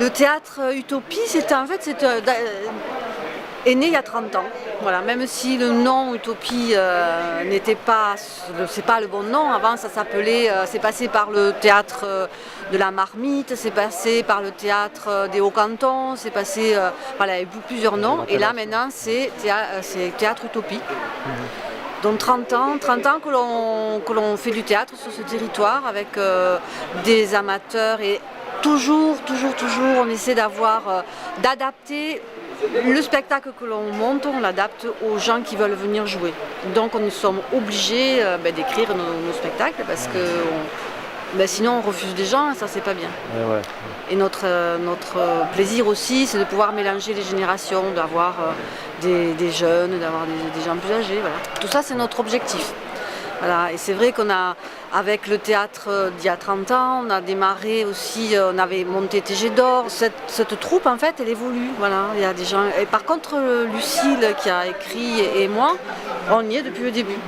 Le théâtre Utopie, est né il y a 30 ans. Voilà, même si le nom Utopie n'était pas, c'est pas le bon nom. Avant, ça s'appelait, c'est passé par le théâtre de la Marmite, c'est passé par le théâtre des Hauts-Cantons, c'est passé, voilà, il y a eu plusieurs noms. Et là, maintenant, c'est théâtre Utopie. Donc 30 ans que l'on fait du théâtre sur ce territoire avec des amateurs et toujours, on essaie d'adapter le spectacle que l'on monte, on l'adapte aux gens qui veulent venir jouer. Donc nous sommes obligés d'écrire nos spectacles parce que sinon on refuse des gens et ça c'est pas bien. Ouais. Et notre plaisir aussi c'est de pouvoir mélanger les générations, d'avoir des jeunes, d'avoir des gens plus âgés. Voilà. Tout ça c'est notre objectif. Voilà. Et c'est vrai qu'on a, avec le théâtre d'il y a 30 ans, on a démarré aussi, on avait monté TG d'Or. Cette troupe, en fait, elle évolue. Voilà. Il y a des gens. Et par contre, Lucille qui a écrit et moi, on y est depuis le début.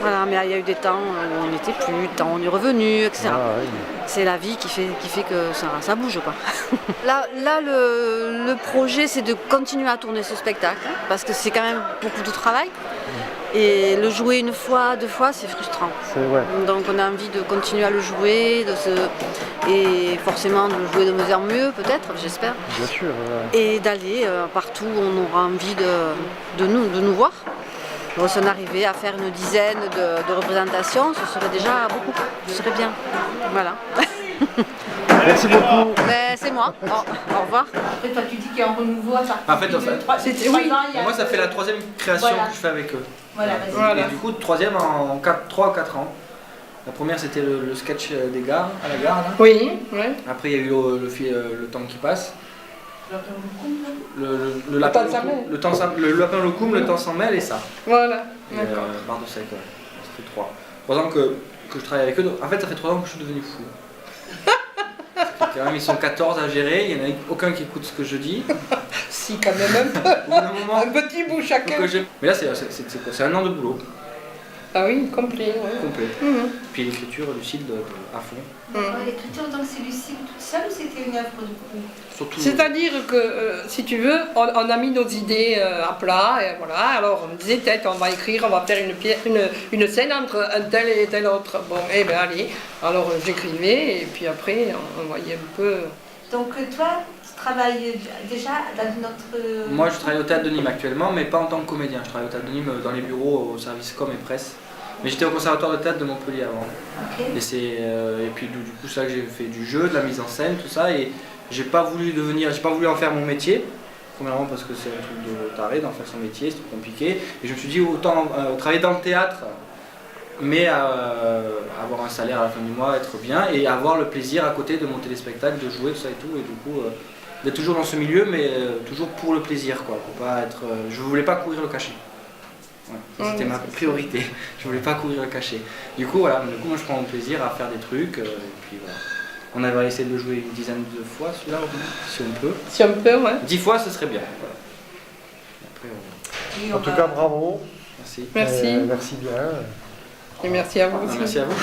Voilà. Mais il y a eu des temps où on n'était plus, des temps où on est revenu, etc. Oui. C'est la vie qui fait que ça bouge, quoi. Là, le projet, c'est de continuer à tourner ce spectacle, parce que c'est quand même beaucoup de travail. Et le jouer une fois, 2 fois, c'est frustrant. Donc on a envie de continuer à le jouer, et forcément de le jouer de mieux en mieux, peut-être, j'espère. Bien sûr. Et d'aller partout où on aura envie de nous voir. Donc, si on arrivait à faire une dizaine de représentations, ce serait déjà beaucoup. Ce serait bien. Voilà. Merci beaucoup. C'est moi. Au revoir. Après, toi, tu dis qu'il y a un renouveau à ça. En fait, c'était oui. Moi, ça fait la 3e création que je fais avec eux. Voilà, vas-y. Et du coup, 3e en 3 ou 4 ans. La première, c'était le sketch des gares, à la gare. Là. Oui, ouais. Après, il y a eu le temps qui passe. Le lapin loukoum, le temps s'en mêle et ça. Voilà. D'accord. Barre de sec, ouais. C'était 3 ans que je travaille avec eux. En fait, ça fait 3 ans que je suis devenu fou. Quand même, ils sont 14 à gérer, il n'y en a aucun qui écoute ce que je dis. Si, quand même un peu. Au bout d'un moment, un petit bout chacun. Mais là, c'est 1 an de boulot. Ah oui, complet. Ouais. Complet. Puis l'écriture, Lucille, à fond. L'écriture, donc c'est Lucille toute seule ou c'était une œuvre de groupe? Surtout. C'est-à-dire que, si tu veux, on a mis nos idées à plat, et voilà. Alors on disait, peut-être, on va écrire, on va faire une scène entre un tel et tel autre. Bon, eh bien allez. Alors j'écrivais, et puis après, on voyait un peu. Donc toi, tu travailles déjà dans notre... Moi, je travaille au Théâtre de Nîmes actuellement, mais pas en tant que comédien. Je travaille au Théâtre de Nîmes dans les bureaux, au service com et presse. Mais j'étais au Conservatoire de Théâtre de Montpellier avant. Okay. Et puis du coup, c'est là que j'ai fait du jeu, de la mise en scène, tout ça. Et j'ai pas voulu en faire mon métier. Premièrement parce que c'est un truc de taré d'en faire son métier, c'est compliqué. Et je me suis dit autant travailler dans le théâtre, mais avoir un salaire à la fin du mois, être bien, et avoir le plaisir à côté de monter des spectacles, de jouer, tout ça et tout. Et du coup, d'être toujours dans ce milieu, mais toujours pour le plaisir, quoi. Pour pas être, je voulais pas courir le cachet. Ouais, c'était ma priorité. Je voulais pas courir le cachet. Du coup, moi je prends mon plaisir à faire des trucs, et puis voilà. On avait essayé de le jouer une dizaine de fois, celui-là, si on peut. Si on peut, ouais. 10 fois, ce serait bien. Voilà. Après, En tout cas, bravo. Merci. Merci. Merci bien. Et merci à vous aussi. Merci à vous.